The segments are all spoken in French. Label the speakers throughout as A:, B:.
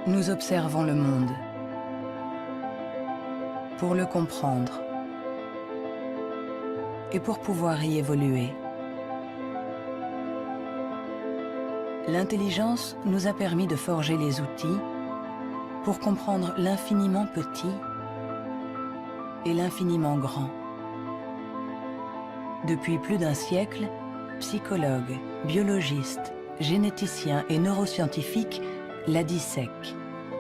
A: Nous observons le monde pour le comprendre et pour pouvoir y évoluer. L'intelligence nous a permis de forger les outils pour comprendre l'infiniment petit et l'infiniment grand. Depuis plus d'un siècle, psychologues, biologistes, généticiens et neuroscientifiques la dissèquent,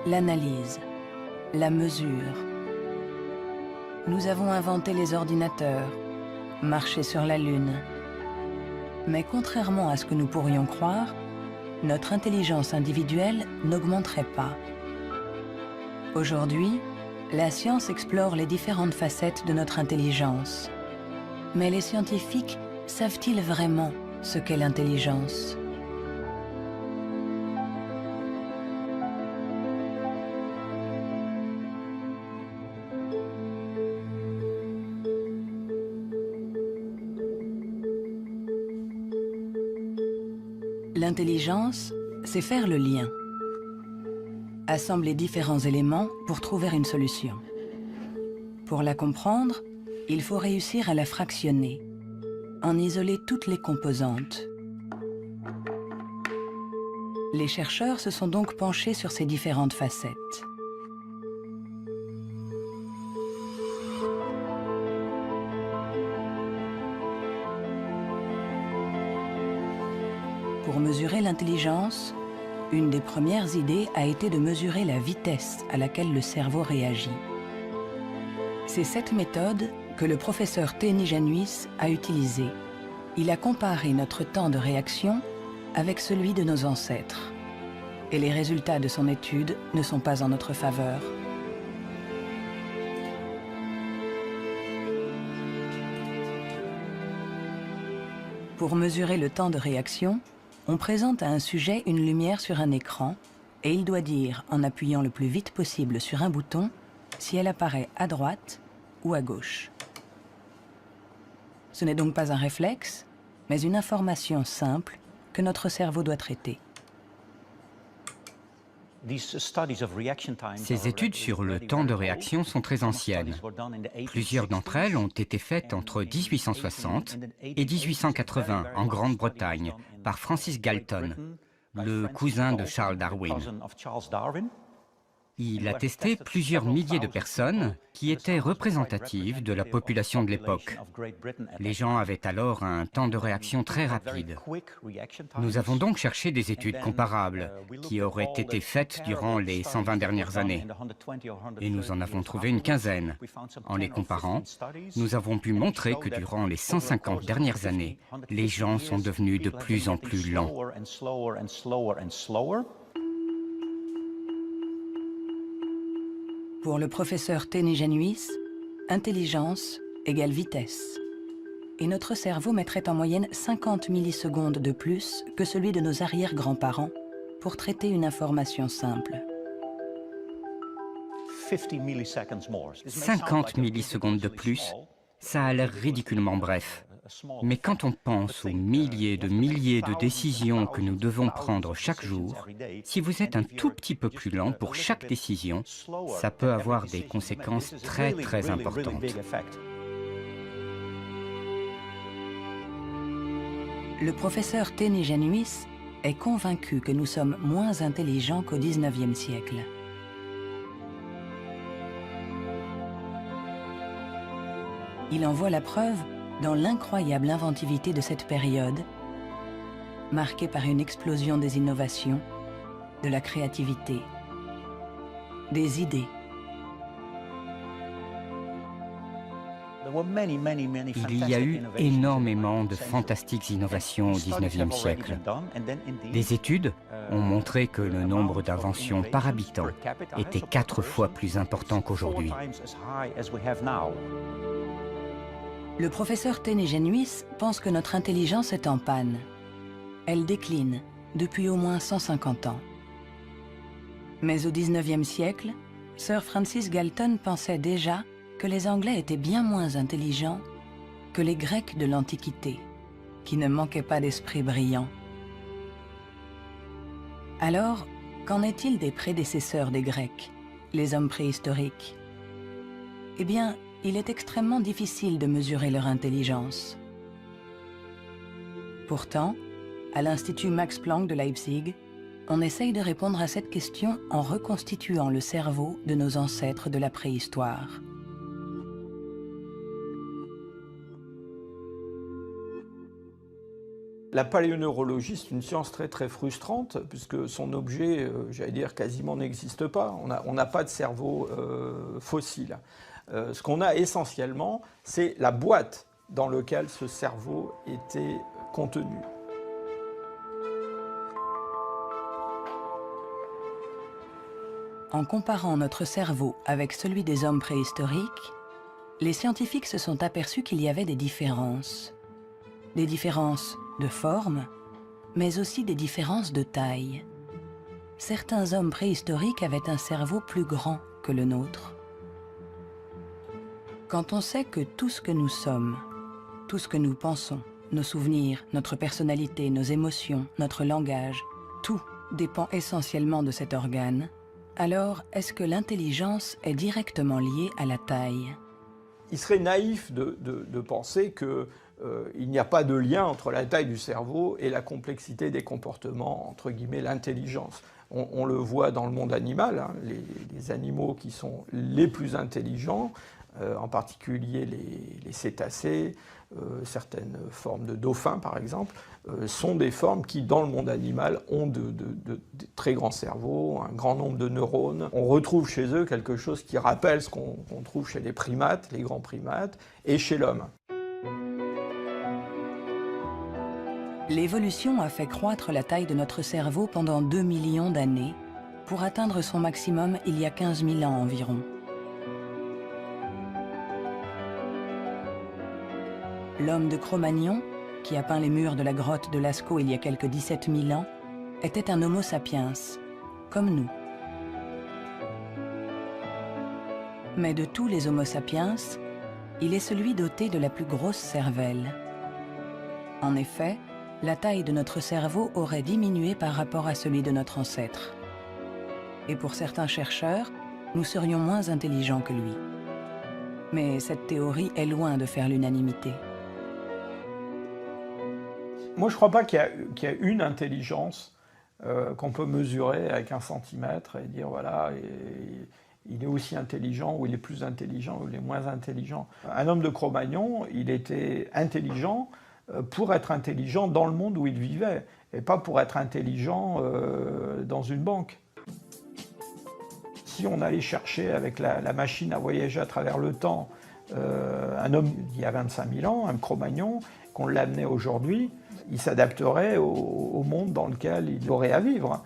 A: l'analysent, la mesurent. Nous avons inventé les ordinateurs, marché sur la Lune. Mais contrairement à ce que nous pourrions croire, notre intelligence individuelle n'augmenterait pas. Aujourd'hui, la science explore les différentes facettes de notre intelligence. Mais les scientifiques savent-ils vraiment ce qu'est l'intelligence ? L'intelligence, c'est faire le lien. Assembler différents éléments pour trouver une solution. Pour la comprendre, il faut réussir à la fractionner, en isoler toutes les composantes. Les chercheurs se sont donc penchés sur ces différentes facettes. Pour mesurer l'intelligence, une des premières idées a été de mesurer la vitesse à laquelle le cerveau réagit. C'est cette méthode que le professeur Teni Januis a utilisée. Il a comparé notre temps de réaction avec celui de nos ancêtres. Et les résultats de son étude ne sont pas en notre faveur. Pour mesurer le temps de réaction, on présente à un sujet une lumière sur un écran et il doit dire, en appuyant le plus vite possible sur un bouton, si elle apparaît à droite ou à gauche. Ce n'est donc pas un réflexe, mais une information simple que notre cerveau doit traiter.
B: Ces études sur le temps de réaction sont très anciennes. Plusieurs d'entre elles ont été faites entre 1860 et 1880 en Grande-Bretagne par Francis Galton, le cousin de Charles Darwin. Il a testé plusieurs milliers de personnes qui étaient représentatives de la population de l'époque. Les gens avaient alors un temps de réaction très rapide. Nous avons donc cherché des études comparables qui auraient été faites durant les 120 dernières années. Et nous en avons trouvé une quinzaine. En les comparant, nous avons pu montrer que durant les 150 dernières années, les gens sont devenus de plus en plus lents.
A: Pour le professeur Teni Januis, intelligence égale vitesse. Et notre cerveau mettrait en moyenne 50 millisecondes de plus que celui de nos arrière-grands-parents pour traiter une information simple.
B: 50 millisecondes de plus, ça a l'air ridiculement bref. Mais quand on pense aux milliers de décisions que nous devons prendre chaque jour, si vous êtes un tout petit peu plus lent pour chaque décision, ça peut avoir des conséquences très importantes.
A: Le professeur Teni Januis est convaincu que nous sommes moins intelligents qu'au XIXe siècle. Il en voit la preuve dans l'incroyable inventivité de cette période, marquée par une explosion des innovations, de la créativité, des idées.
B: Il y a eu énormément de fantastiques innovations au XIXe siècle. Des études ont montré que le nombre d'inventions par habitant était 4 fois plus important qu'aujourd'hui.
A: Le professeur Teni Januis pense que notre intelligence est en panne. Elle décline depuis au moins 150 ans. Mais au XIXe siècle, Sir Francis Galton pensait déjà que les Anglais étaient bien moins intelligents que les Grecs de l'Antiquité, qui ne manquaient pas d'esprit brillant. Alors, Qu'en est-il des prédécesseurs des Grecs, les hommes préhistoriques? Eh bien, il est extrêmement difficile de mesurer leur intelligence. Pourtant, à l'Institut Max Planck de Leipzig, on essaye de répondre à cette question en reconstituant le cerveau de nos ancêtres de la préhistoire.
C: La paléoneurologie, c'est une science très frustrante, puisque son objet, j'allais dire, quasiment n'existe pas. On n'a pas de cerveau fossile. Ce qu'on a essentiellement, c'est la boîte dans laquelle ce cerveau était contenu.
A: En comparant notre cerveau avec celui des hommes préhistoriques, les scientifiques se sont aperçus qu'il y avait des différences. Des différences de forme, mais aussi des différences de taille. Certains hommes préhistoriques avaient un cerveau plus grand que le nôtre. Quand on sait que tout ce que nous sommes, tout ce que nous pensons, nos souvenirs, notre personnalité, nos émotions, notre langage, tout dépend essentiellement de cet organe, alors est-ce que l'intelligence est directement liée à la taille?
C: Il serait naïf de penser qu'il n'y a pas de lien entre la taille du cerveau et la complexité des comportements, entre guillemets, l'intelligence. On le voit dans le monde animal, hein, les animaux qui sont les plus intelligents, en particulier les cétacés, certaines formes de dauphins par exemple, sont des formes qui dans le monde animal ont de très grands cerveaux, un grand nombre de neurones. On retrouve chez eux quelque chose qui rappelle ce qu'on trouve chez les primates, les grands primates, et chez l'homme.
A: L'évolution a fait croître la taille de notre cerveau pendant 2 millions d'années, pour atteindre son maximum il y a 15 000 ans environ. L'homme de Cro-Magnon, qui a peint les murs de la grotte de Lascaux il y a quelques 17 000 ans, était un Homo sapiens, comme nous. Mais de tous les Homo sapiens, il est celui doté de la plus grosse cervelle. En effet, la taille de notre cerveau aurait diminué par rapport à celui de notre ancêtre. Et pour certains chercheurs, nous serions moins intelligents que lui. Mais cette théorie est loin de faire l'unanimité.
C: Moi, je ne crois pas qu'il y a une intelligence qu'on peut mesurer avec 1 centimètre et dire, voilà, il est aussi intelligent, ou il est plus intelligent, ou il est moins intelligent. Un homme de Cro-Magnon, il était intelligent pour être intelligent dans le monde où il vivait, et pas pour être intelligent dans une banque. Si on allait chercher avec la machine à voyager à travers le temps un homme d'il y a 25 000 ans, un Cro-Magnon, qu'on l'amenait aujourd'hui, il s'adapterait au monde dans lequel il aurait à vivre.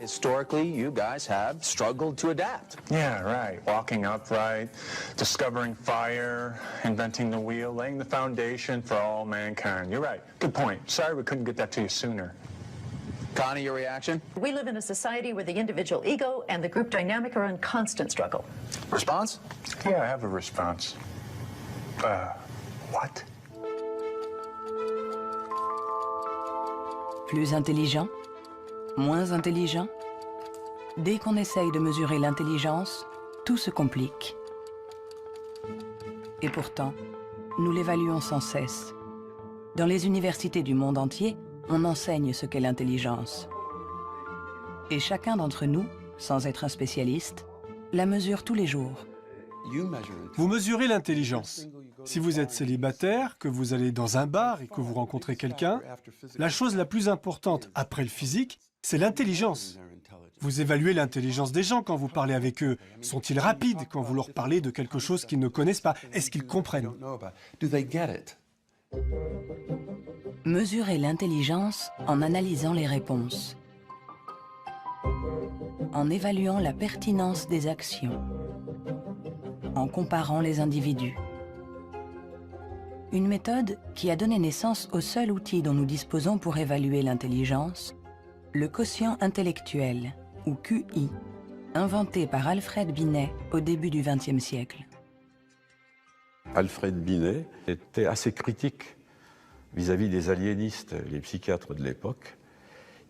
D: Historically, you guys have struggled to adapt.
E: Yeah, right. Walking upright, discovering fire, inventing the wheel, laying the foundation for all mankind. You're right. Good point. Sorry we couldn't get that to you sooner.
D: Connie, your reaction?
F: We live in a society where the individual ego and the group dynamic are in constant struggle.
D: Response?
E: Yeah, I have a response. What?
A: Plus intelligent? Moins intelligent? Dès qu'on essaye de mesurer l'intelligence, tout se complique. Et pourtant, nous l'évaluons sans cesse. Dans les universités du monde entier, on enseigne ce qu'est l'intelligence. Et chacun d'entre nous, sans être un spécialiste, la mesure tous les jours.
G: Vous mesurez l'intelligence. Si vous êtes célibataire, que vous allez dans un bar et que vous rencontrez quelqu'un, la chose la plus importante après le physique, c'est l'intelligence. Vous évaluez l'intelligence des gens quand vous parlez avec eux. Sont-ils rapides quand vous leur parlez de quelque chose qu'ils ne connaissent pas? Est-ce qu'ils comprennent?
A: Mesurer l'intelligence en analysant les réponses, en évaluant la pertinence des actions, en comparant les individus. Une méthode qui a donné naissance au seul outil dont nous disposons pour évaluer l'intelligence, le quotient intellectuel, ou QI, inventé par Alfred Binet au début du XXe siècle.
H: Alfred Binet était assez critique vis-à-vis des aliénistes, les psychiatres de l'époque.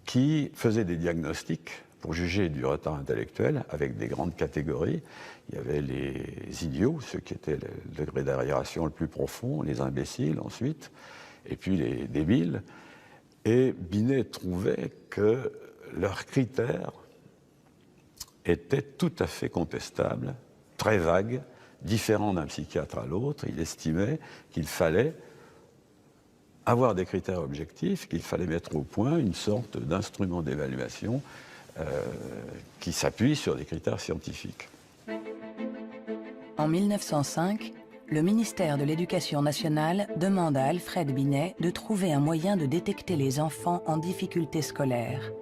H: qui faisait des diagnostics pour juger du retard intellectuel avec des grandes catégories. Il y avait les idiots, ceux qui étaient le degré d'arriération le plus profond, les imbéciles ensuite, et puis les débiles. Et Binet trouvait que leurs critères étaient tout à fait contestables, très vagues, différents d'un psychiatre à l'autre. Il estimait qu'il fallait avoir des critères objectifs, qu'il fallait mettre au point une sorte d'instrument d'évaluation qui s'appuie sur des critères scientifiques.
A: En 1905, le ministère de l'Éducation nationale demande à Alfred Binet de trouver un moyen de détecter les enfants en difficulté scolaire.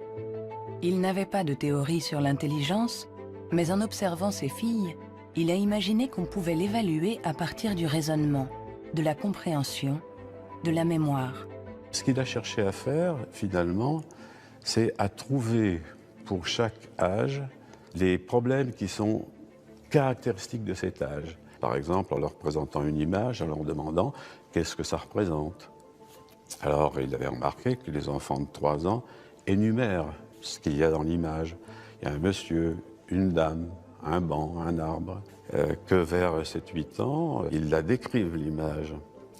A: Il n'avait pas de théorie sur l'intelligence, mais en observant ses filles, il a imaginé qu'on pouvait l'évaluer à partir du raisonnement, de la compréhension, de la mémoire.
H: Ce qu'il a cherché à faire, finalement, c'est à trouver pour chaque âge les problèmes qui sont caractéristiques de cet âge. Par exemple, en leur présentant une image, en leur demandant qu'est-ce que ça représente. Alors, il avait remarqué que les enfants de 3 ans énumèrent ce qu'il y a dans l'image. Il y a un monsieur, une dame, un banc, un arbre. Que vers 7-8 ans, ils la décrivent, l'image.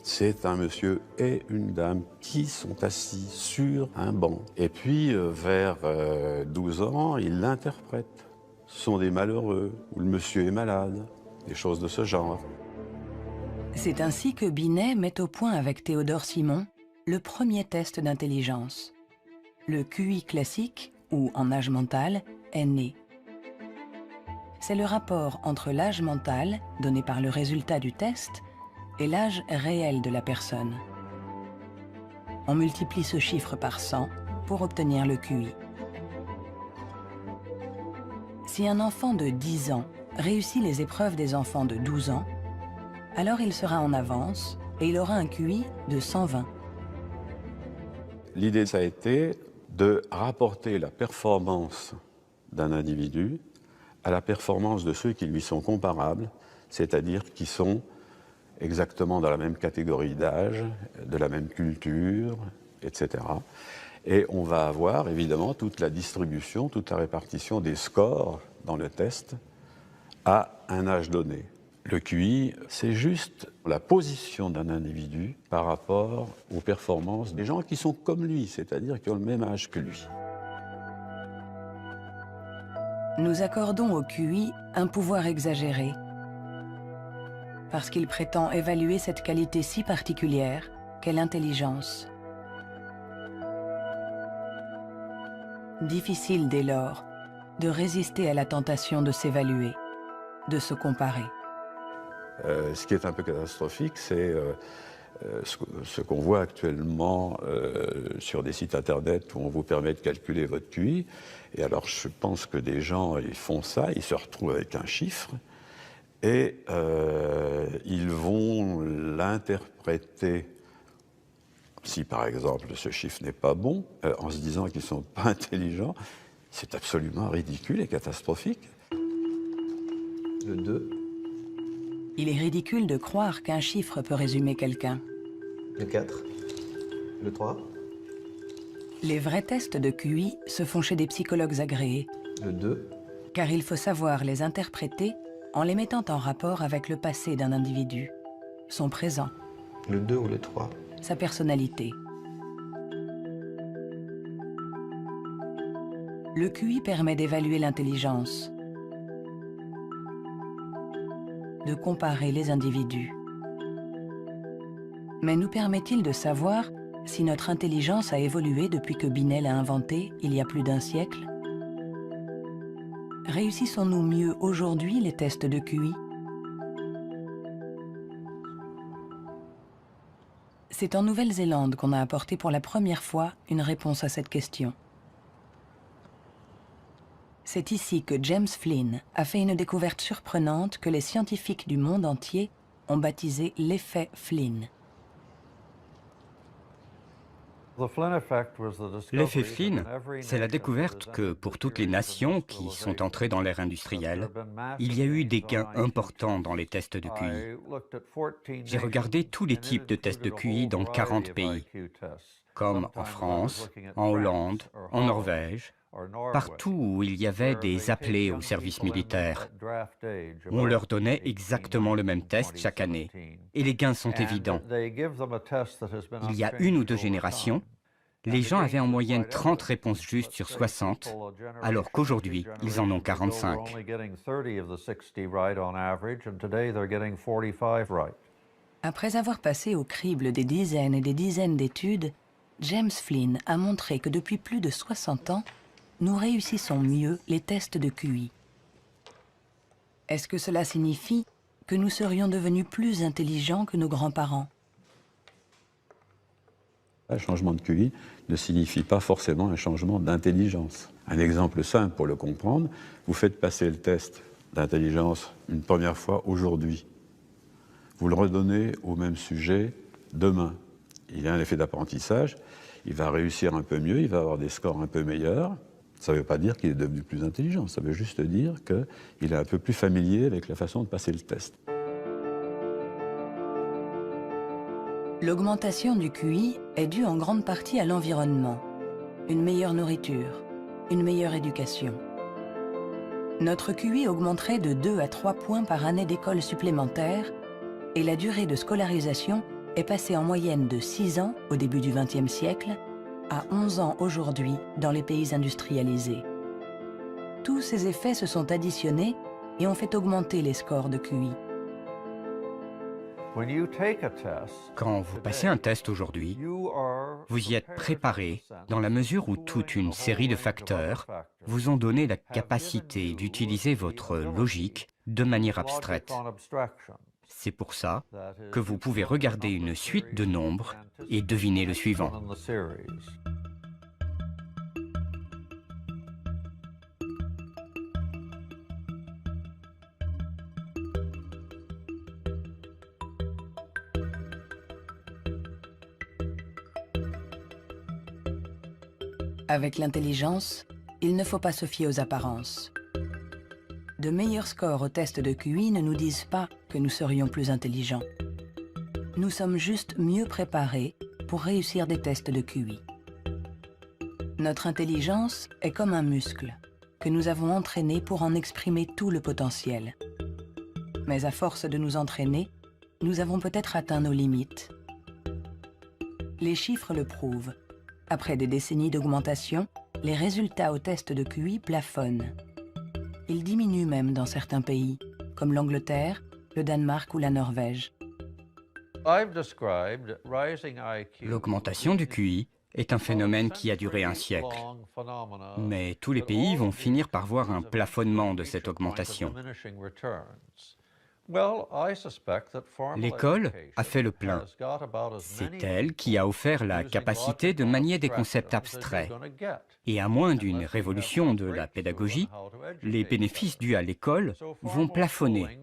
H: C'est un monsieur et une dame qui sont assis sur un banc. Et puis, vers 12 ans, ils l'interprètent. Ce sont des malheureux, ou le monsieur est malade, des choses de ce genre.
A: C'est ainsi que Binet met au point avec Théodore Simon le premier test d'intelligence. Le QI classique, ou en âge mental, est né. C'est le rapport entre l'âge mental, donné par le résultat du test, et l'âge réel de la personne. On multiplie ce chiffre par 100 pour obtenir le QI. Si un enfant de 10 ans réussit les épreuves des enfants de 12 ans, alors il sera en avance et il aura un QI de 120.
H: L'idée, ça a été de rapporter la performance d'un individu à la performance de ceux qui lui sont comparables, c'est-à-dire qui sont exactement dans la même catégorie d'âge, de la même culture, etc. Et on va avoir évidemment toute la distribution, toute la répartition des scores dans le test à un âge donné. Le QI, c'est juste la position d'un individu par rapport aux performances des gens qui sont comme lui, c'est-à-dire qui ont le même âge que lui.
A: Nous accordons au QI un pouvoir exagéré, parce qu'il prétend évaluer cette qualité si particulière qu'est l'intelligence. Difficile dès lors de résister à la tentation de s'évaluer, de se comparer.
H: Ce qui est un peu catastrophique, c'est ce qu'on voit actuellement sur des sites internet où on vous permet de calculer votre QI. Et alors je pense que des gens, ils font ça, ils se retrouvent avec un chiffre, et ils vont l'interpréter, si par exemple ce chiffre n'est pas bon, en se disant qu'ils ne sont pas intelligents. C'est absolument ridicule et catastrophique.
C: Le 2.
A: Il est ridicule de croire qu'un chiffre peut résumer quelqu'un.
C: Le 4. Le 3.
A: Les vrais tests de QI se font chez des psychologues agréés,
C: Le 2.
A: car il faut savoir les interpréter en les mettant en rapport avec le passé d'un individu, son présent,
C: Le 2 ou le 3.
A: sa personnalité. Le QI permet d'évaluer l'intelligence, de comparer les individus. Mais nous permet-il de savoir si notre intelligence a évolué depuis que Binet l'a inventé il y a plus d'un siècle? Réussissons-nous mieux aujourd'hui les tests de QI? C'est en Nouvelle-Zélande qu'on a apporté pour la première fois une réponse à cette question. C'est ici que James Flynn a fait une découverte surprenante que les scientifiques du monde entier ont baptisé l'effet Flynn.
B: L'effet Flynn, c'est la découverte que pour toutes les nations qui sont entrées dans l'ère industrielle, il y a eu des gains importants dans les tests de QI. J'ai regardé tous les types de tests de QI dans 40 pays, comme en France, en Hollande, en Norvège, partout où il y avait des appelés au service militaire. On leur donnait exactement le même test chaque année, et les gains sont évidents. Il y a 1 ou 2 générations, les gens avaient en moyenne 30 réponses justes sur 60, alors qu'aujourd'hui, ils en ont 45.
A: Après avoir passé au crible des dizaines et des dizaines d'études, James Flynn a montré que depuis plus de 60 ans, nous réussissons mieux les tests de QI. Est-ce que cela signifie que nous serions devenus plus intelligents que nos grands-parents?
H: Un changement de QI ne signifie pas forcément un changement d'intelligence. Un exemple simple pour le comprendre, vous faites passer le test d'intelligence une première fois aujourd'hui. Vous le redonnez au même sujet demain. Il y a un effet d'apprentissage, il va réussir un peu mieux, il va avoir des scores un peu meilleurs. Ça ne veut pas dire qu'il est devenu plus intelligent, ça veut juste dire qu'il est un peu plus familier avec la façon de passer le test.
A: L'augmentation du QI est due en grande partie à l'environnement, une meilleure nourriture, une meilleure éducation. Notre QI augmenterait de 2 à 3 points par année d'école supplémentaire et la durée de scolarisation est passée en moyenne de 6 ans au début du XXe siècle à 11 ans aujourd'hui dans les pays industrialisés. Tous ces effets se sont additionnés et ont fait augmenter les scores de QI.
B: Quand vous passez un test aujourd'hui, vous y êtes préparé dans la mesure où toute une série de facteurs vous ont donné la capacité d'utiliser votre logique de manière abstraite. C'est pour ça que vous pouvez regarder une suite de nombres et deviner le suivant.
A: Avec l'intelligence, il ne faut pas se fier aux apparences. De meilleurs scores au test de QI ne nous disent pas que nous serions plus intelligents. Nous sommes juste mieux préparés pour réussir des tests de QI. Notre intelligence est comme un muscle que nous avons entraîné pour en exprimer tout le potentiel. Mais à force de nous entraîner, nous avons peut-être atteint nos limites. Les chiffres le prouvent. Après des décennies d'augmentation, les résultats au test de QI plafonnent. Ils diminuent même dans certains pays, comme l'Angleterre, le Danemark ou la Norvège.
B: L'augmentation du QI est un phénomène qui a duré un siècle. Mais tous les pays vont finir par voir un plafonnement de cette augmentation. L'école a fait le plein. C'est elle qui a offert la capacité de manier des concepts abstraits. Et à moins d'une révolution de la pédagogie, les bénéfices dus à l'école vont plafonner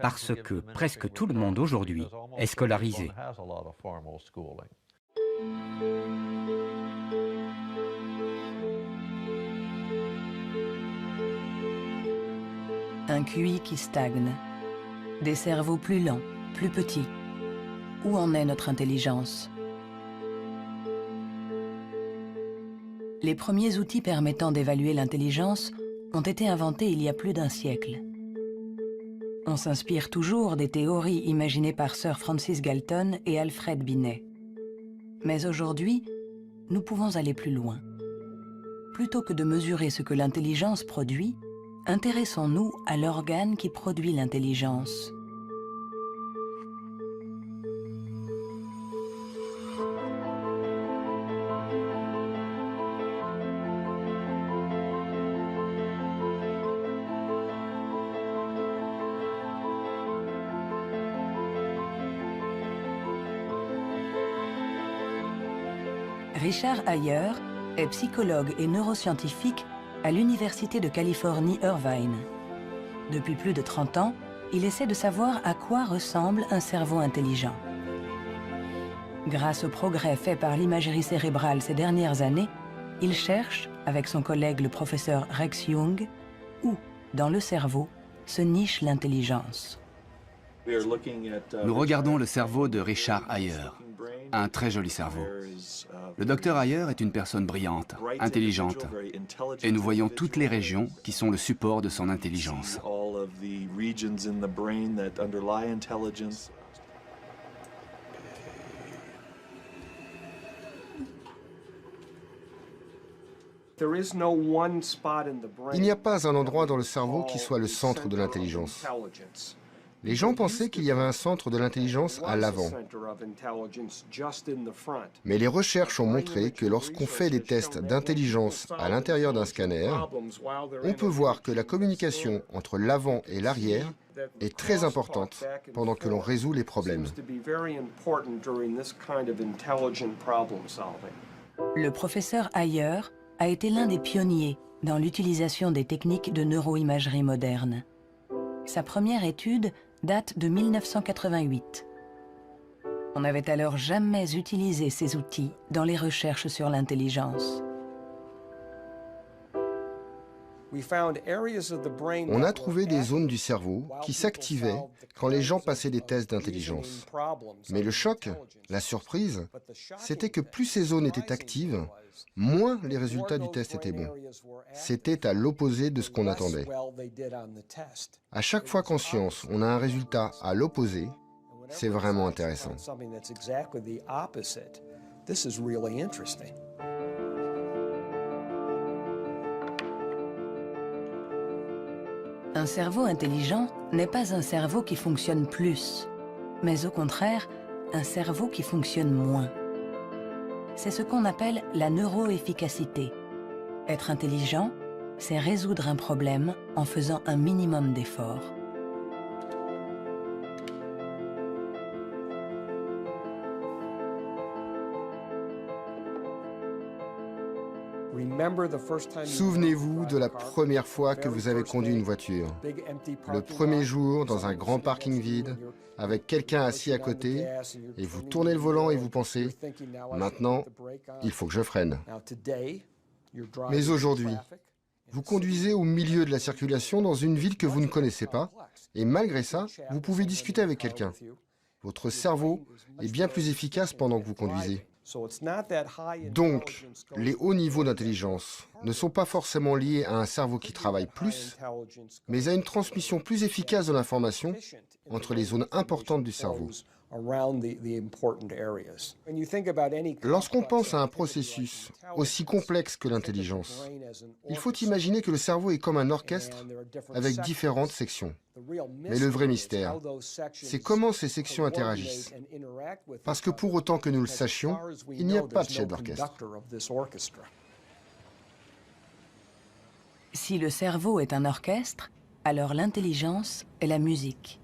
B: parce que presque tout le monde aujourd'hui est scolarisé.
A: Un QI qui stagne. Des cerveaux plus lents, plus petits. Où en est notre intelligence? Les premiers outils permettant d'évaluer l'intelligence ont été inventés il y a plus d'1 siècle. On s'inspire toujours des théories imaginées par Sir Francis Galton et Alfred Binet. Mais aujourd'hui, nous pouvons aller plus loin. Plutôt que de mesurer ce que l'intelligence produit, intéressons-nous à l'organe qui produit l'intelligence. Richard Ayer est psychologue et neuroscientifique à l'Université de Californie, Irvine. Depuis plus de 30 ans, il essaie de savoir à quoi ressemble un cerveau intelligent. Grâce aux progrès faits par l'imagerie cérébrale ces dernières années, il cherche, avec son collègue le professeur Rex Jung, où, dans le cerveau, se niche l'intelligence.
I: Nous regardons le cerveau de Richard Ayer, un très joli cerveau. Le docteur Ayer est une personne brillante, intelligente, et nous voyons toutes les régions qui sont le support de son intelligence.
J: Il n'y a pas un endroit dans le cerveau qui soit le centre de l'intelligence. Les gens pensaient qu'il y avait un centre de l'intelligence à l'avant. Mais les recherches ont montré que lorsqu'on fait des tests d'intelligence à l'intérieur d'un scanner, on peut voir que la communication entre l'avant et l'arrière est très importante pendant que l'on résout les problèmes.
A: Le professeur Ayer a été l'un des pionniers dans l'utilisation des techniques de neuroimagerie moderne. Sa première étude date de 1988. On n'avait alors jamais utilisé ces outils dans les recherches sur l'intelligence.
J: On a trouvé des zones du cerveau qui s'activaient quand les gens passaient des tests d'intelligence. Mais le choc, la surprise, c'était que plus ces zones étaient actives, moins les résultats du test étaient bons. C'était à l'opposé de ce qu'on attendait. À chaque fois qu'en science, on a un résultat à l'opposé, c'est vraiment intéressant.
A: Un cerveau intelligent n'est pas un cerveau qui fonctionne plus, mais au contraire, un cerveau qui fonctionne moins. C'est ce qu'on appelle la neuroefficacité. Être intelligent, c'est résoudre un problème en faisant un minimum d'efforts.
J: Souvenez-vous de la première fois que vous avez conduit une voiture. Le premier jour, dans un grand parking vide, avec quelqu'un assis à côté, et vous tournez le volant et vous pensez « Maintenant, il faut que je freine ». Mais aujourd'hui, vous conduisez au milieu de la circulation dans une ville que vous ne connaissez pas, et malgré ça, vous pouvez discuter avec quelqu'un. Votre cerveau est bien plus efficace pendant que vous conduisez. Donc, les hauts niveaux d'intelligence ne sont pas forcément liés à un cerveau qui travaille plus, mais à une transmission plus efficace de l'information entre les zones importantes du cerveau. Lorsqu'on pense à un processus aussi complexe que l'intelligence, il faut imaginer que le cerveau est comme un orchestre avec différentes sections. Mais le vrai mystère, c'est comment ces sections interagissent. Parce que pour autant que nous le sachions, il n'y a pas de chef d'orchestre.
A: Si le cerveau est un orchestre, alors l'intelligence est la musique.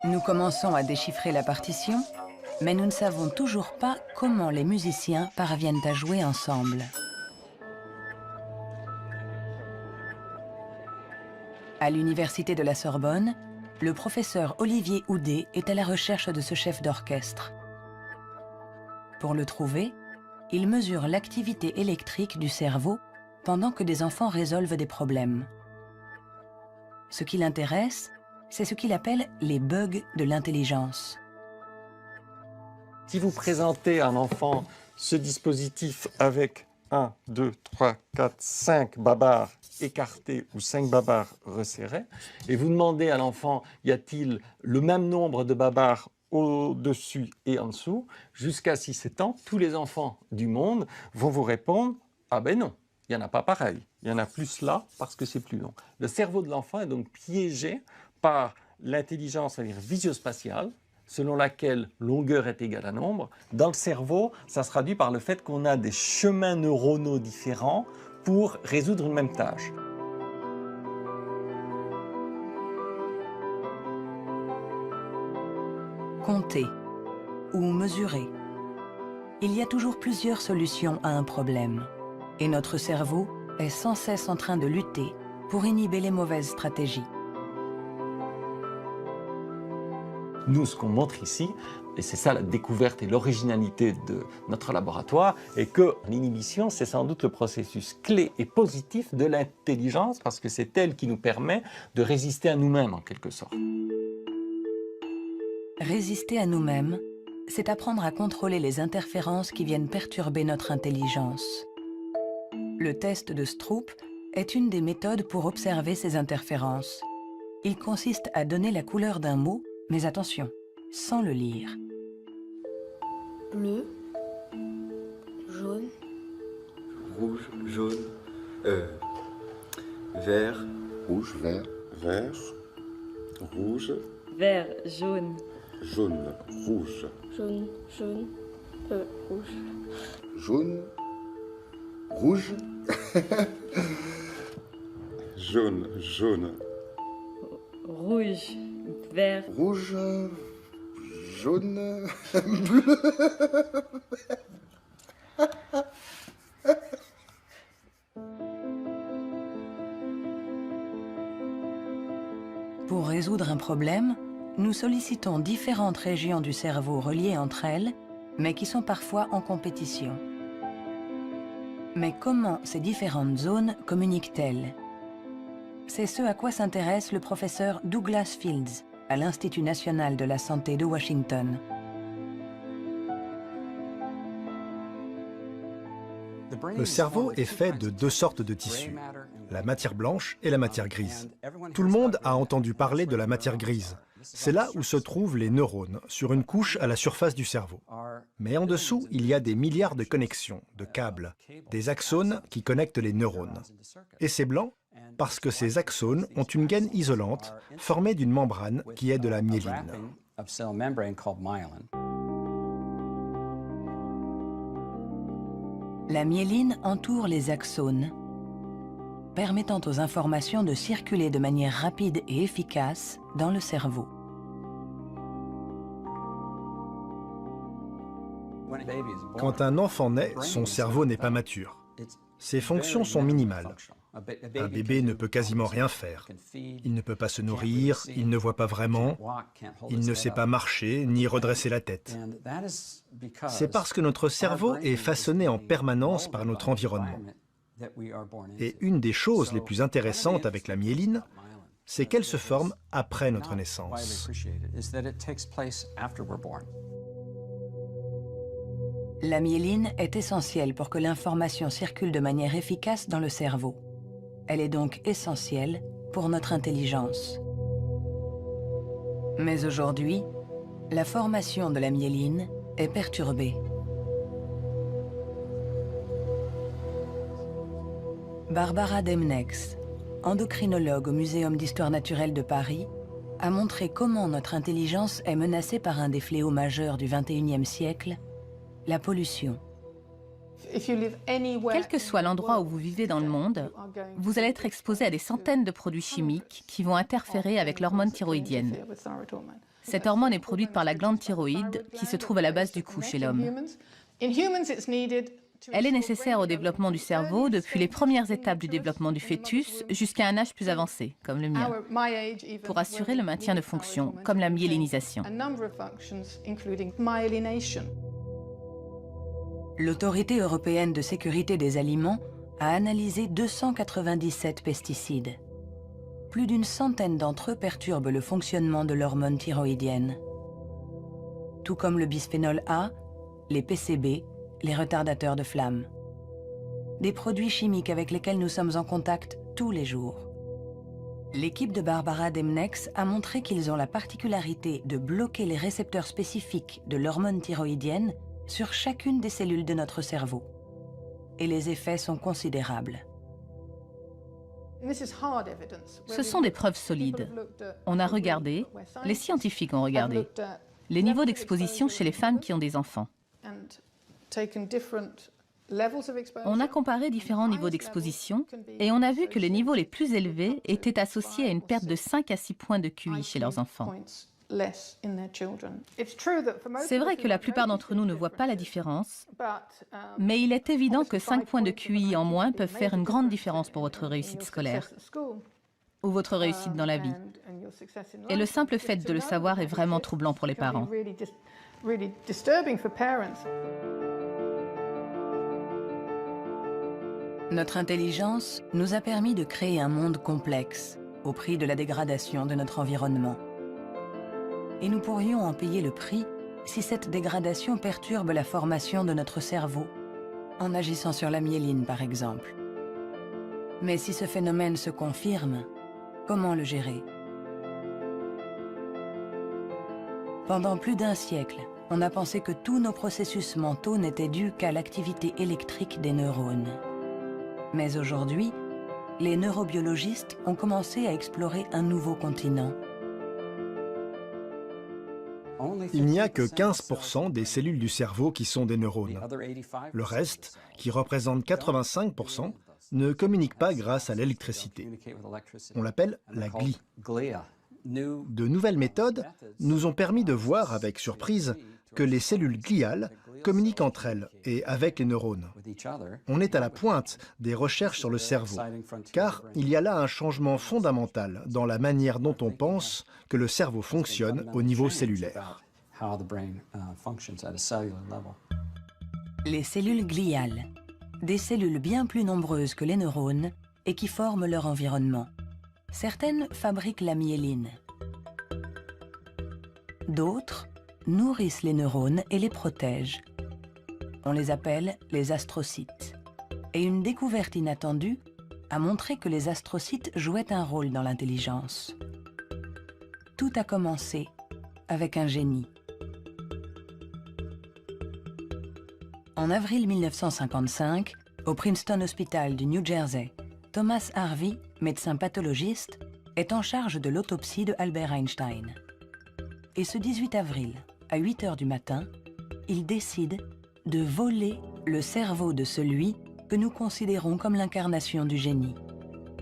A: Nous commençons à déchiffrer la partition, mais nous ne savons toujours pas comment les musiciens parviennent à jouer ensemble. À l'université de la Sorbonne, le professeur Olivier Houdet est à la recherche de ce chef d'orchestre. Pour le trouver, il mesure l'activité électrique du cerveau pendant que des enfants résolvent des problèmes. Ce qui l'intéresse, c'est ce qu'il appelle les bugs de l'intelligence.
K: Si vous présentez à un enfant ce dispositif avec 1, 2, 3, 4, 5 babards écartés ou 5 babards resserrés, et vous demandez à l'enfant, y a-t-il le même nombre de babards au-dessus et en dessous, jusqu'à 6-7 ans, tous les enfants du monde vont vous répondre « Ah ben non, il n'y en a pas pareil, il y en a plus là parce que c'est plus long ». Le cerveau de l'enfant est donc piégé par l'intelligence, c'est-à-dire visio-spatiale, selon laquelle longueur est égale à nombre. Dans le cerveau, ça se traduit par le fait qu'on a des chemins neuronaux différents pour résoudre une même tâche.
A: Compter ou mesurer. Il y a toujours plusieurs solutions à un problème. Et notre cerveau est sans cesse en train de lutter pour inhiber les mauvaises stratégies.
K: Nous, ce qu'on montre ici, et c'est ça la découverte et l'originalité de notre laboratoire, est que l'inhibition, c'est sans doute le processus clé et positif de l'intelligence, parce que c'est elle qui nous permet de résister à nous-mêmes, en quelque sorte.
A: Résister à nous-mêmes, c'est apprendre à contrôler les interférences qui viennent perturber notre intelligence. Le test de Stroop est une des méthodes pour observer ces interférences. Il consiste à donner la couleur d'un mot, mais attention, sans le lire.
L: Bleu, jaune,
M: rouge, jaune, vert,
J: rouge, vert,
M: vert, rouge,
L: vert, jaune,
M: jaune, rouge,
L: jaune, jaune, rouge.
J: jaune, rouge,
M: jaune, jaune,
L: Rouge, vert,
J: rouge, jaune, bleu.
A: Pour résoudre un problème, nous sollicitons différentes régions du cerveau reliées entre elles, mais qui sont parfois en compétition. Mais comment ces différentes zones communiquent-elles? C'est ce à quoi s'intéresse le professeur Douglas Fields à l'Institut national de la santé de Washington.
N: Le cerveau est fait de deux sortes de tissus, la matière blanche et la matière grise. Tout le monde a entendu parler de la matière grise. C'est là où se trouvent les neurones, sur une couche à la surface du cerveau. Mais en dessous, il y a des milliards de connexions, de câbles, des axones qui connectent les neurones. Et c'est blanc parce que ces axones ont une gaine isolante formée d'une membrane qui est de la myéline.
A: La myéline entoure les axones, permettant aux informations de circuler de manière rapide et efficace dans le cerveau.
N: Quand un enfant naît, son cerveau n'est pas mature. Ses fonctions sont minimales. Un bébé ne peut quasiment rien faire. Il ne peut pas se nourrir, il ne voit pas vraiment, il ne sait pas marcher ni redresser la tête. C'est parce que notre cerveau est façonné en permanence par notre environnement. Et une des choses les plus intéressantes avec la myéline, c'est qu'elle se forme après notre naissance.
A: La myéline est essentielle pour que l'information circule de manière efficace dans le cerveau. Elle est donc essentielle pour notre intelligence. Mais aujourd'hui, la formation de la myéline est perturbée. Barbara Demnex, endocrinologue au Muséum d'histoire naturelle de Paris, a montré comment notre intelligence est menacée par un des fléaux majeurs du XXIe siècle, la pollution.
O: Quel que soit l'endroit où vous vivez dans le monde, vous allez être exposé à des centaines de produits chimiques qui vont interférer avec l'hormone thyroïdienne. Cette hormone est produite par la glande thyroïde qui se trouve à la base du cou chez l'homme. Elle est nécessaire au développement du cerveau depuis les premières étapes du développement du fœtus jusqu'à un âge plus avancé, comme le mien, pour assurer le maintien de fonctions, comme la myélinisation.
A: L'Autorité européenne de sécurité des aliments a analysé 297 pesticides. Plus d'une centaine d'entre eux perturbent le fonctionnement de l'hormone thyroïdienne. Tout comme le bisphénol A, les PCB, les retardateurs de flamme. Des produits chimiques avec lesquels nous sommes en contact tous les jours. L'équipe de Barbara Demnex a montré qu'ils ont la particularité de bloquer les récepteurs spécifiques de l'hormone thyroïdienne sur chacune des cellules de notre cerveau. Et les effets sont considérables.
O: Ce sont des preuves solides. On a regardé, les scientifiques ont regardé, les niveaux d'exposition chez les femmes qui ont des enfants. On a comparé différents niveaux d'exposition et on a vu que les niveaux les plus élevés étaient associés à une perte de 5 à 6 points de QI chez leurs enfants. C'est vrai que la plupart d'entre nous ne voient pas la différence, mais il est évident que 5 points de QI en moins peuvent faire une grande différence pour votre réussite scolaire ou votre réussite dans la vie. Et le simple fait de le savoir est vraiment troublant pour les parents.
A: Notre intelligence nous a permis de créer un monde complexe au prix de la dégradation de notre environnement. Et nous pourrions en payer le prix si cette dégradation perturbe la formation de notre cerveau, en agissant sur la myéline par exemple. Mais si ce phénomène se confirme, comment le gérer? Pendant plus d'1 siècle, on a pensé que tous nos processus mentaux n'étaient dus qu'à l'activité électrique des neurones. Mais aujourd'hui, les neurobiologistes ont commencé à explorer un nouveau continent.
N: Il n'y a que 15% des cellules du cerveau qui sont des neurones. Le reste, qui représente 85%, ne communique pas grâce à l'électricité. On l'appelle la glie. De nouvelles méthodes nous ont permis de voir avec surprise que les cellules gliales communiquent entre elles et avec les neurones. On est à la pointe des recherches sur le cerveau, car il y a là un changement fondamental dans la manière dont on pense que le cerveau fonctionne au niveau cellulaire.
A: Les cellules gliales, des cellules bien plus nombreuses que les neurones et qui forment leur environnement. Certaines fabriquent la myéline. D'autres nourrissent les neurones et les protègent. On les appelle les astrocytes. Et une découverte inattendue a montré que les astrocytes jouaient un rôle dans l'intelligence. Tout a commencé avec un génie. En avril 1955, au Princeton Hospital du New Jersey, Thomas Harvey, médecin pathologiste, est en charge de l'autopsie de Albert Einstein. Et ce 18 avril, à 8 h du matin, il décide de voler le cerveau de celui que nous considérons comme l'incarnation du génie.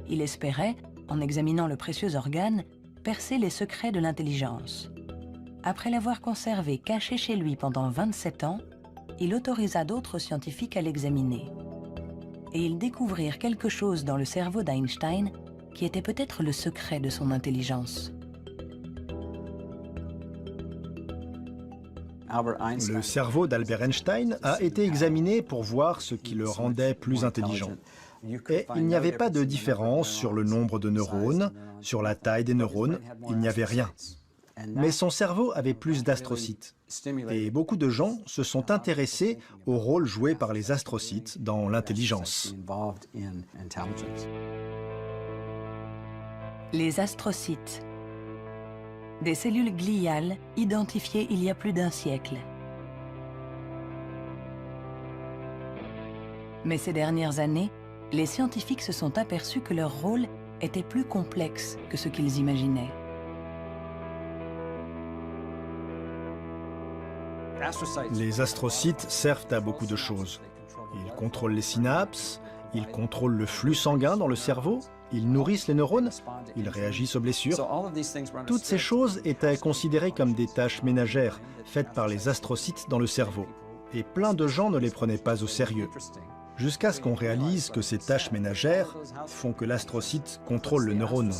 A: Il espérait, en examinant le précieux organe, percer les secrets de l'intelligence. Après l'avoir conservé caché chez lui pendant 27 ans, il autorisa d'autres scientifiques à l'examiner. Et ils découvrirent quelque chose dans le cerveau d'Einstein qui était peut-être le secret de son intelligence.
N: Le cerveau d'Albert Einstein a été examiné pour voir ce qui le rendait plus intelligent. Et il n'y avait pas de différence sur le nombre de neurones, sur la taille des neurones, il n'y avait rien. Mais son cerveau avait plus d'astrocytes. Et beaucoup de gens se sont intéressés au rôle joué par les astrocytes dans l'intelligence.
A: Les astrocytes. Des cellules gliales identifiées il y a plus d'1 siècle. Mais ces dernières années, les scientifiques se sont aperçus que leur rôle était plus complexe que ce qu'ils imaginaient.
N: Les astrocytes servent à beaucoup de choses. Ils contrôlent les synapses, ils contrôlent le flux sanguin dans le cerveau, ils nourrissent les neurones, ils réagissent aux blessures. Toutes ces choses étaient considérées comme des tâches ménagères faites par les astrocytes dans le cerveau. Et plein de gens ne les prenaient pas au sérieux. Jusqu'à ce qu'on réalise que ces tâches ménagères font que l'astrocyte contrôle le neurone.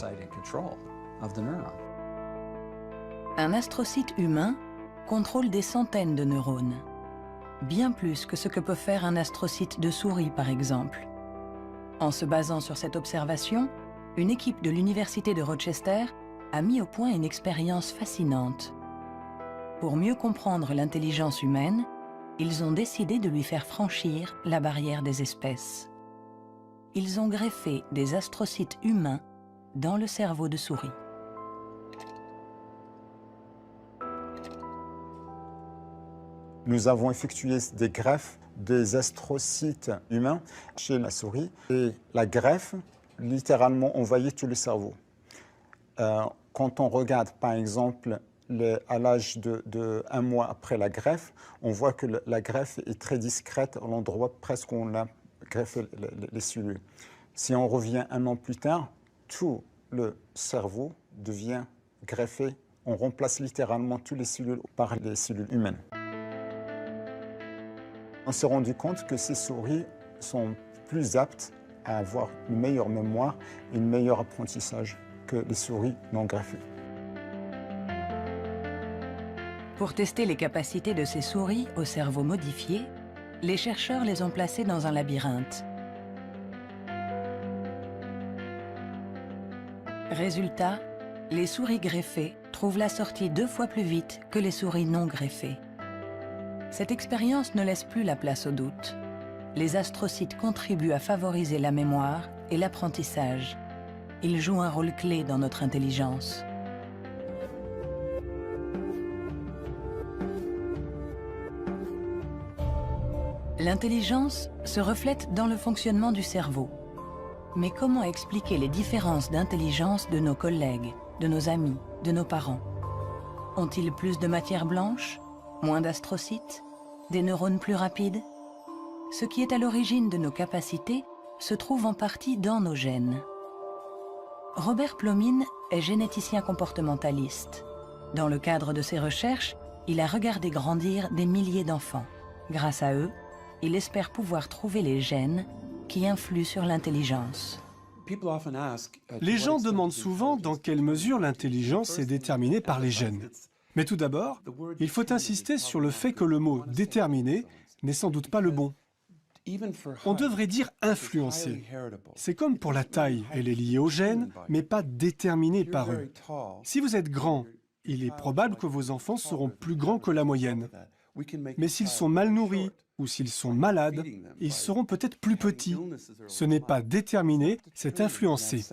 A: Un astrocyte humain contrôle des centaines de neurones. Bien plus que ce que peut faire un astrocyte de souris, par exemple. En se basant sur cette observation, une équipe de l'Université de Rochester a mis au point une expérience fascinante. Pour mieux comprendre l'intelligence humaine, ils ont décidé de lui faire franchir la barrière des espèces. Ils ont greffé des astrocytes humains dans le cerveau de souris.
P: Nous avons effectué des greffes des astrocytes humains chez la souris. Et la greffe, littéralement, envahit tout le cerveau. Quand on regarde, par exemple, à l'âge de 1 mois après la greffe, on voit que la greffe est très discrète à l'endroit presque où on a greffé les cellules. Si on revient 1 an plus tard, tout le cerveau devient greffé On remplace littéralement toutes les cellules par les cellules humaines. On s'est rendu compte que ces souris sont plus aptes à avoir une meilleure mémoire et un meilleur apprentissage que les souris non greffées.
A: Pour tester les capacités de ces souris au cerveau modifié, les chercheurs les ont placées dans un labyrinthe. Résultat, les souris greffées trouvent la sortie 2 fois plus vite que les souris non greffées. Cette expérience ne laisse plus la place au doute. Les astrocytes contribuent à favoriser la mémoire et l'apprentissage. Ils jouent un rôle clé dans notre intelligence. L'intelligence se reflète dans le fonctionnement du cerveau. Mais comment expliquer les différences d'intelligence de nos collègues, de nos amis, de nos parents? Ont-ils plus de matière blanche? Moins d'astrocytes? Des neurones plus rapides? Ce qui est à l'origine de nos capacités se trouve en partie dans nos gènes. Robert Plomine est généticien comportementaliste. Dans le cadre de ses recherches, il a regardé grandir des milliers d'enfants. Grâce à eux, il espère pouvoir trouver les gènes qui influent sur l'intelligence.
G: Les gens demandent souvent dans quelle mesure l'intelligence est déterminée par les gènes. Mais tout d'abord, il faut insister sur le fait que le mot « déterminer » n'est sans doute pas le bon. On devrait dire « influencer ». C'est comme pour la taille, elle est liée aux gènes, mais pas déterminée par eux. Si vous êtes grand, il est probable que vos enfants seront plus grands que la moyenne. Mais s'ils sont mal nourris ou s'ils sont malades, ils seront peut-être plus petits. Ce n'est pas déterminé, c'est influencé.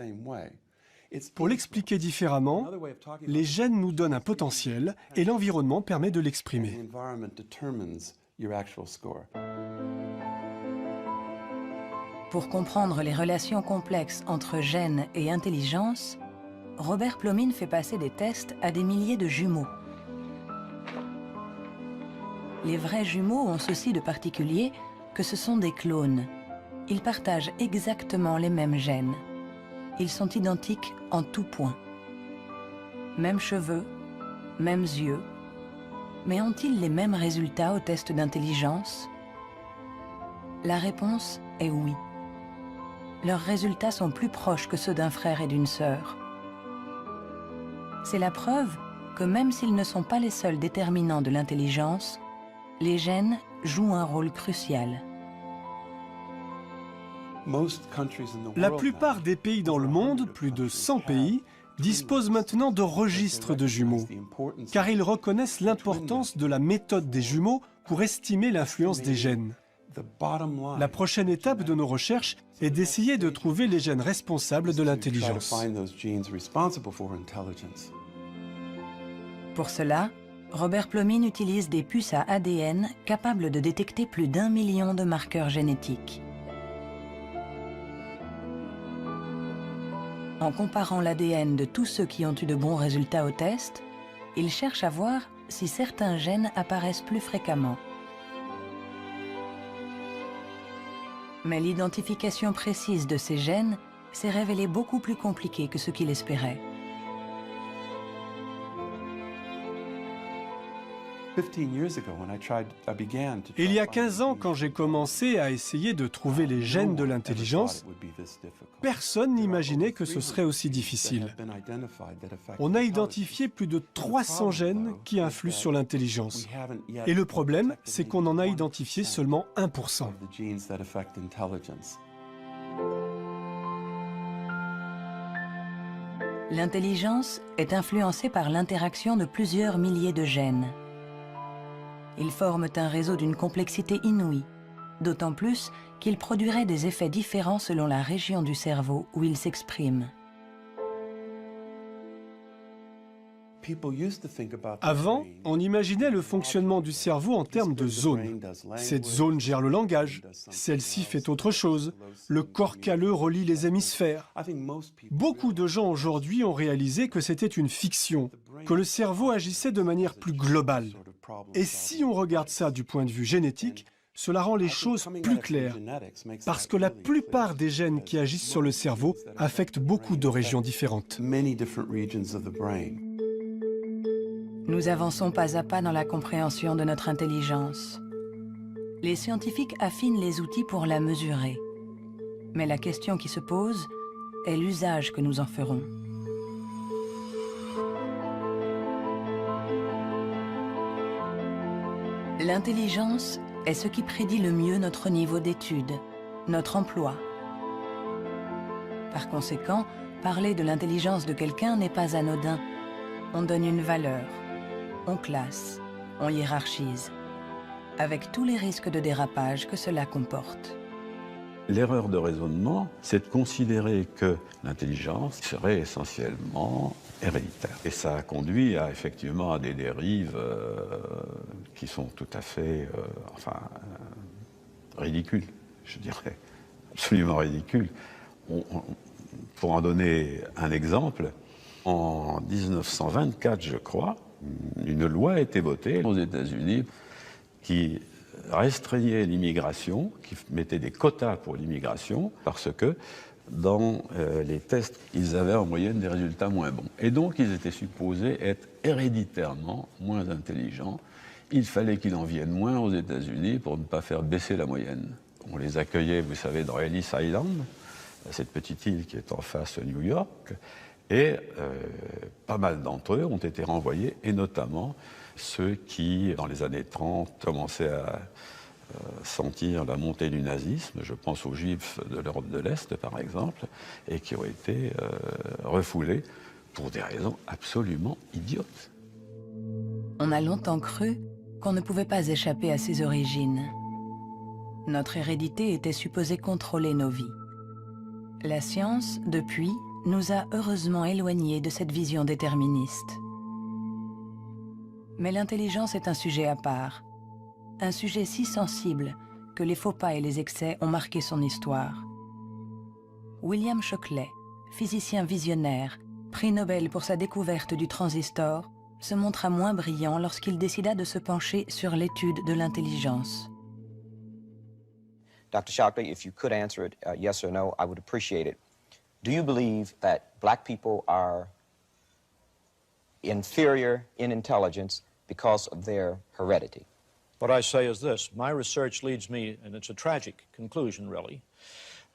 G: Pour l'expliquer différemment, les gènes nous donnent un potentiel et l'environnement permet de l'exprimer.
A: Pour comprendre les relations complexes entre gènes et intelligence, Robert Plomine fait passer des tests à des milliers de jumeaux. Les vrais jumeaux ont ceci de particulier que ce sont des clones. Ils partagent exactement les mêmes gènes. Ils sont identiques en tout point. Mêmes cheveux, mêmes yeux. Mais ont-ils les mêmes résultats au test d'intelligence? La réponse est oui. Leurs résultats sont plus proches que ceux d'un frère et d'une sœur. C'est la preuve que même s'ils ne sont pas les seuls déterminants de l'intelligence, les gènes jouent un rôle crucial.
G: La plupart des pays dans le monde, plus de 100 pays, disposent maintenant de registres de jumeaux, car ils reconnaissent l'importance de la méthode des jumeaux pour estimer l'influence des gènes. La prochaine étape de nos recherches est d'essayer de trouver les gènes responsables de l'intelligence.
A: Pour cela, Robert Plomine utilise des puces à ADN capables de détecter plus d'1 million de marqueurs génétiques. En comparant l'ADN de tous ceux qui ont eu de bons résultats au test, il cherche à voir si certains gènes apparaissent plus fréquemment. Mais l'identification précise de ces gènes s'est révélée beaucoup plus compliquée que ce qu'il espérait.
G: Il y a 15 ans, quand j'ai commencé à essayer de trouver les gènes de l'intelligence, personne n'imaginait que ce serait aussi difficile. On a identifié plus de 300 gènes qui influent sur l'intelligence. Et le problème, c'est qu'on en a identifié seulement 1%.
A: L'intelligence est influencée par l'interaction de plusieurs milliers de gènes. Ils forment un réseau d'une complexité inouïe, d'autant plus qu'ils produiraient des effets différents selon la région du cerveau où ils s'expriment.
G: Avant, on imaginait le fonctionnement du cerveau en termes de zones. Cette zone gère le langage, celle-ci fait autre chose. Le corps calleux relie les hémisphères. Beaucoup de gens aujourd'hui ont réalisé que c'était une fiction, que le cerveau agissait de manière plus globale. Et si on regarde ça du point de vue génétique, cela rend les choses plus claires, parce que la plupart des gènes qui agissent sur le cerveau affectent beaucoup de régions différentes.
A: Nous avançons pas à pas dans la compréhension de notre intelligence. Les scientifiques affinent les outils pour la mesurer. Mais la question qui se pose est l'usage que nous en ferons. L'intelligence est ce qui prédit le mieux notre niveau d'études, notre emploi. Par conséquent, parler de l'intelligence de quelqu'un n'est pas anodin. On donne une valeur, on classe, on hiérarchise, avec tous les risques de dérapage que cela comporte.
H: L'erreur de raisonnement, c'est de considérer que l'intelligence serait essentiellement héréditaire. Et ça a conduit effectivement à des dérives qui sont tout à fait ridicules, je dirais, absolument ridicules. Pour en donner un exemple, en 1924, je crois, une loi a été votée aux États-Unis qui restreignait l'immigration, qui mettait des quotas pour l'immigration, parce que dans les tests, ils avaient en moyenne des résultats moins bons. Et donc, ils étaient supposés être héréditairement moins intelligents. Il fallait qu'il en vienne moins aux États-Unis pour ne pas faire baisser la moyenne. On les accueillait, vous savez, dans Ellis Island, cette petite île qui est en face de New York, et pas mal d'entre eux ont été renvoyés, et notamment ceux qui, dans les années 30, commençaient à sentir la montée du nazisme, je pense aux Juifs de l'Europe de l'Est, par exemple, et qui ont été refoulés pour des raisons absolument idiotes.
A: On a longtemps cru qu'on ne pouvait pas échapper à ses origines. Notre hérédité était supposée contrôler nos vies. La science, depuis, nous a heureusement éloignés de cette vision déterministe. Mais l'intelligence est un sujet à part, un sujet si sensible que les faux pas et les excès ont marqué son histoire. William Shockley, physicien visionnaire, prix Nobel pour sa découverte du transistor, se montra moins brillant lorsqu'il décida de se pencher sur l'étude de l'intelligence.
Q: Dr. Shockley, if you could answer it yes or no, I would appreciate it. Do you believe that black people are inferior in intelligence because of their heredity?
R: What I say is this. My research leads me, and it's a tragic conclusion, really,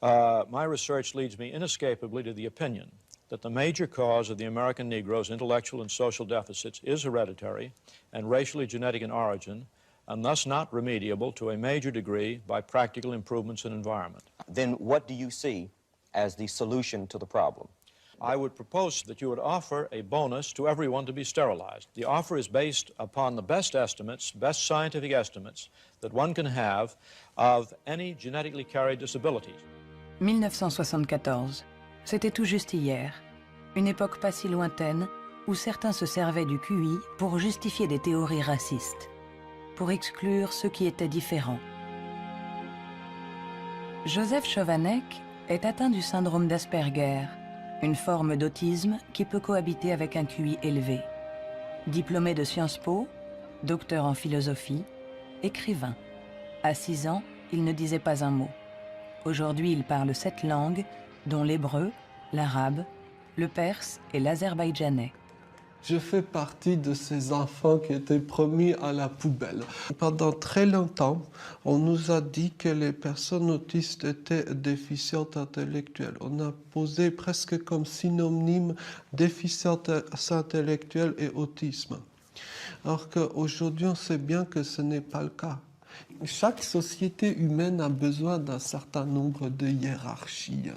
R: my research leads me inescapably to the opinion that the major cause of the American Negro's intellectual and social deficits is hereditary and racially genetic in origin, and thus not remediable to a major degree by practical improvements in environment.
Q: Then what do you see as the solution to the problem?
R: I would propose that you would offer a bonus to everyone to be sterilized. The offer is based upon the best estimates, best scientific estimates that one can have of any genetically carried disabilities.
A: 1974, c'était tout juste hier, une époque pas si lointaine où certains se servaient du QI pour justifier des théories racistes, pour exclure ceux qui étaient différents. Joseph Chovanec est atteint du syndrome d'Asperger, une forme d'autisme qui peut cohabiter avec un QI élevé. Diplômé de Sciences Po, docteur en philosophie, écrivain. À 6 ans, il ne disait pas un mot. Aujourd'hui, il parle 7 langues, dont l'hébreu, l'arabe, le perse et l'azerbaïdjanais.
S: Je fais partie de ces enfants qui étaient promis à la poubelle. Pendant très longtemps, on nous a dit que les personnes autistes étaient déficientes intellectuelles. On a posé presque comme synonyme déficience intellectuelle et autisme. Alors qu'aujourd'hui, on sait bien que ce n'est pas le cas. Chaque société humaine a besoin d'un certain nombre de hiérarchies,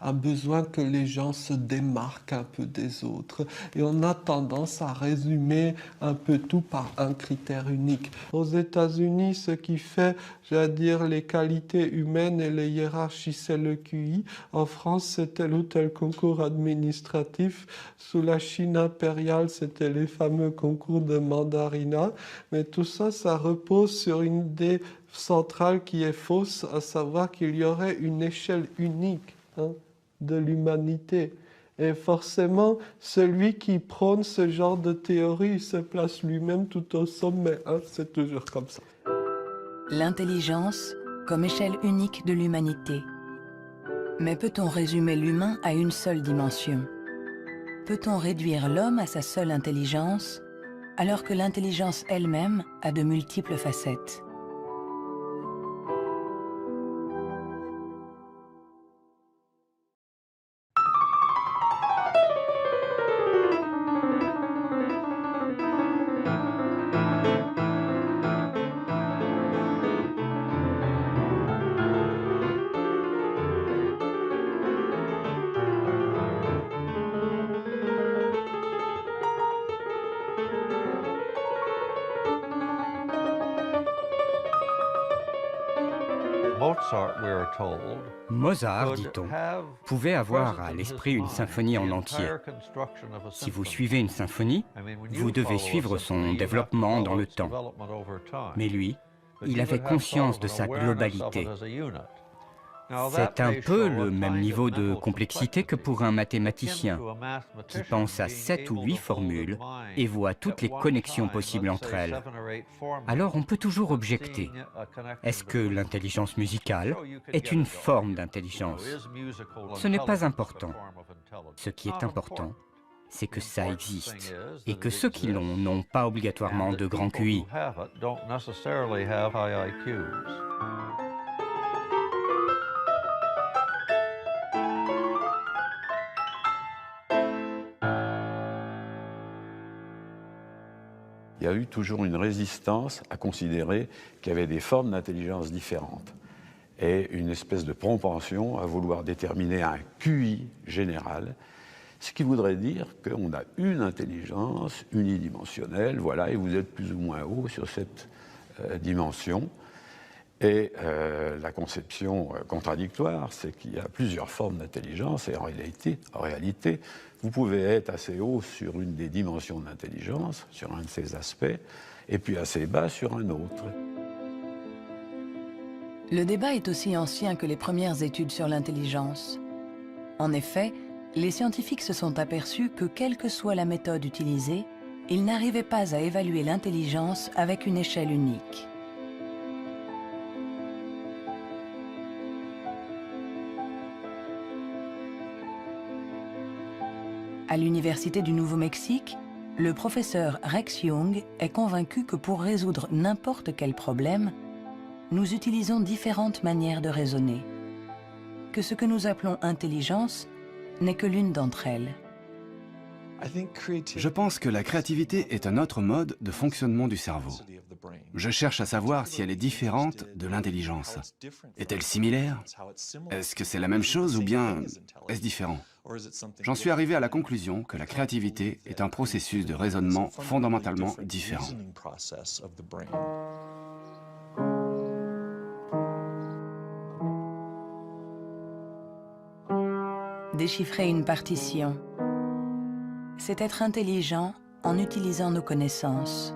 S: a besoin que les gens se démarquent un peu des autres. Et on a tendance à résumer un peu tout par un critère unique. Aux États-Unis, ce qui fait, les qualités humaines et les hiérarchies, c'est le QI. En France, c'est tel ou tel concours administratif. Sous la Chine impériale, c'était les fameux concours de mandarinat. Mais tout ça, ça repose sur une idée centrale qui est fausse, à savoir qu'il y aurait une échelle unique de l'humanité. Et forcément, celui qui prône ce genre de théorie se place lui-même tout au sommet. C'est toujours comme ça.
A: L'intelligence comme échelle unique de l'humanité. Mais peut-on résumer l'humain à une seule dimension? Peut-on réduire l'homme à sa seule intelligence, alors que l'intelligence elle-même a de multiples facettes.
B: Mozart, dit-on, pouvait avoir à l'esprit une symphonie en entier. Si vous suivez une symphonie, vous devez suivre son développement dans le temps. Mais lui, il avait conscience de sa globalité. C'est un peu le même niveau de complexité que pour un mathématicien qui pense à 7 ou 8 formules et voit toutes les connexions possibles entre elles. Alors on peut toujours objecter. Est-ce que l'intelligence musicale est une forme d'intelligence? Ce n'est pas important. Ce qui est important, c'est que ça existe et que ceux qui l'ont n'ont pas obligatoirement de grand QI.
H: Il y a eu toujours une résistance à considérer qu'il y avait des formes d'intelligence différentes et une espèce de propension à vouloir déterminer un QI général, ce qui voudrait dire qu'on a une intelligence unidimensionnelle, voilà, et vous êtes plus ou moins haut sur cette dimension. Et la conception contradictoire, c'est qu'il y a plusieurs formes d'intelligence et en réalité, vous pouvez être assez haut sur une des dimensions de l'intelligence, sur un de ces aspects, et puis assez bas sur un autre.
A: Le débat est aussi ancien que les premières études sur l'intelligence. En effet, les scientifiques se sont aperçus que quelle que soit la méthode utilisée, ils n'arrivaient pas à évaluer l'intelligence avec une échelle unique. À l'Université du Nouveau-Mexique, le professeur Rex Jung est convaincu que pour résoudre n'importe quel problème, nous utilisons différentes manières de raisonner, que ce que nous appelons intelligence n'est que l'une d'entre elles.
I: Je pense que la créativité est un autre mode de fonctionnement du cerveau. Je cherche à savoir si elle est différente de l'intelligence. Est-elle similaire? Est-ce que c'est la même chose ou bien est-ce différent? J'en suis arrivé à la conclusion que la créativité est un processus de raisonnement fondamentalement différent.
A: Déchiffrer une partition, c'est être intelligent en utilisant nos connaissances.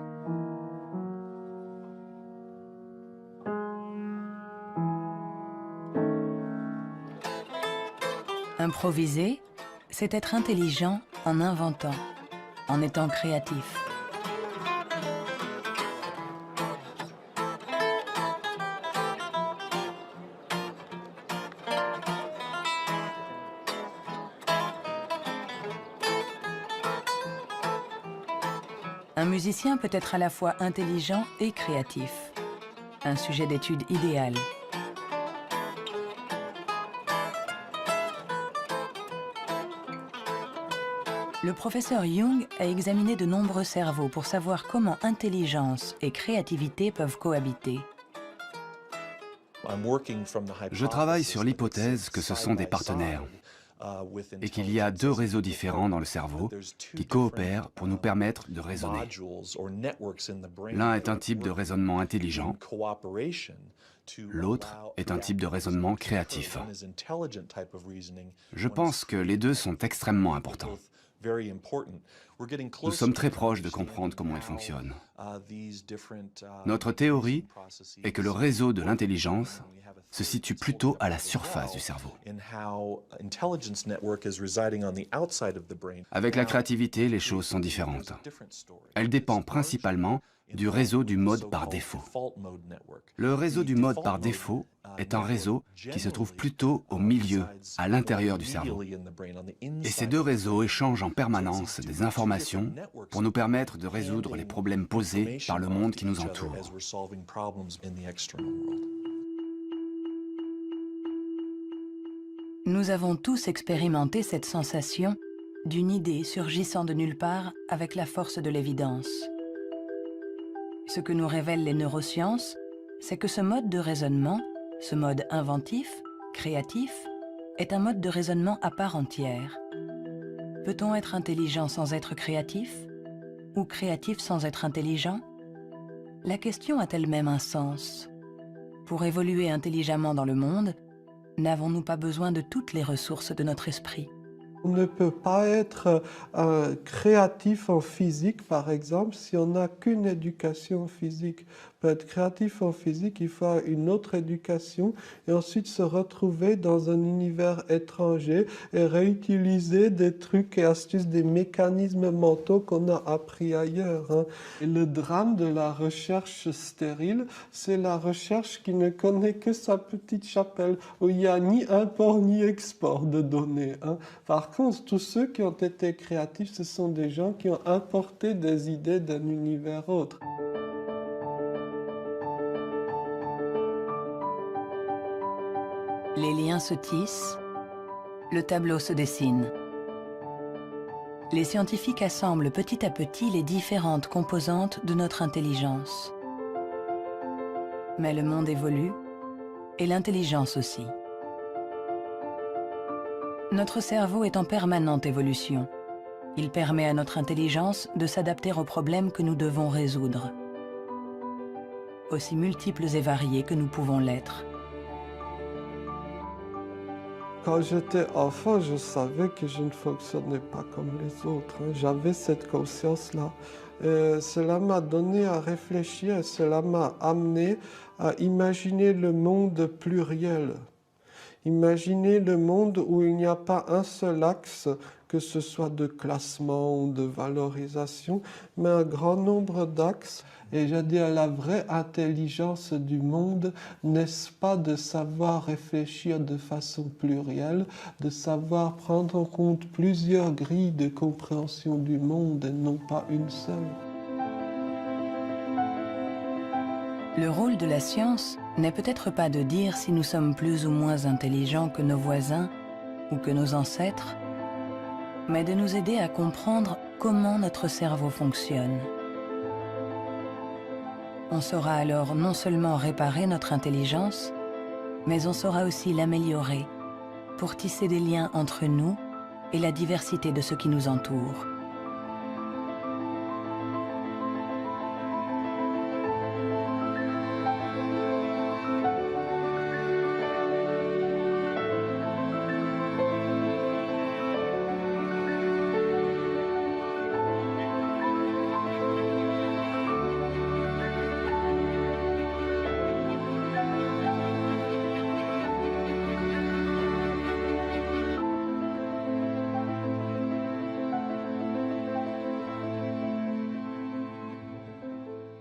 A: Improviser, c'est être intelligent en inventant, en étant créatif. Un musicien peut être à la fois intelligent et créatif. Un sujet d'étude idéal. Le professeur Jung a examiné de nombreux cerveaux pour savoir comment intelligence et créativité peuvent cohabiter.
I: Je travaille sur l'hypothèse que ce sont des partenaires et qu'il y a deux réseaux différents dans le cerveau qui coopèrent pour nous permettre de raisonner. L'un est un type de raisonnement intelligent, l'autre est un type de raisonnement créatif. Je pense que les deux sont extrêmement importants. Nous sommes très proches de comprendre comment ils fonctionnent. Notre théorie est que le réseau de l'intelligence se situe plutôt à la surface du cerveau. Avec la créativité, les choses sont différentes. Elle dépend principalement du réseau du mode par défaut. Le réseau du mode par défaut est un réseau qui se trouve plutôt au milieu, à l'intérieur du cerveau. Et ces deux réseaux échangent en permanence des informations pour nous permettre de résoudre les problèmes posés par le monde qui nous entoure.
A: Nous avons tous expérimenté cette sensation d'une idée surgissant de nulle part avec la force de l'évidence. Ce que nous révèlent les neurosciences, c'est que ce mode de raisonnement, ce mode inventif, créatif, est un mode de raisonnement à part entière. Peut-on être intelligent sans être créatif? Ou créatif sans être intelligent? La question a elle-même un sens. Pour évoluer intelligemment dans le monde, n'avons-nous pas besoin de toutes les ressources de notre esprit?
S: On ne peut pas être créatif en physique, par exemple, si on n'a qu'une éducation physique. Pour être créatif en physique, il faut une autre éducation et ensuite se retrouver dans un univers étranger et réutiliser des trucs et astuces, des mécanismes mentaux qu'on a appris ailleurs, hein. Et le drame de la recherche stérile, c'est la recherche qui ne connaît que sa petite chapelle, où il n'y a ni import ni export de données, hein. Par contre, tous ceux qui ont été créatifs, ce sont des gens qui ont importé des idées d'un univers autre.
A: Les liens se tissent, le tableau se dessine. Les scientifiques assemblent petit à petit les différentes composantes de notre intelligence. Mais le monde évolue, et l'intelligence aussi. Notre cerveau est en permanente évolution. Il permet à notre intelligence de s'adapter aux problèmes que nous devons résoudre, aussi multiples et variés que nous pouvons l'être.
S: Quand j'étais enfant, je savais que je ne fonctionnais pas comme les autres, hein. J'avais cette conscience-là. Cela m'a donné à réfléchir, cela m'a amené à imaginer le monde pluriel. Imaginer le monde où il n'y a pas un seul axe, que ce soit de classement ou de valorisation, mais un grand nombre d'axes. Et je dis, la vraie intelligence du monde, n'est-ce pas de savoir réfléchir de façon plurielle, de savoir prendre en compte plusieurs grilles de compréhension du monde et non pas une seule.
A: Le rôle de la science n'est peut-être pas de dire si nous sommes plus ou moins intelligents que nos voisins ou que nos ancêtres, mais de nous aider à comprendre comment notre cerveau fonctionne. On saura alors non seulement réparer notre intelligence, mais on saura aussi l'améliorer pour tisser des liens entre nous et la diversité de ce qui nous entoure.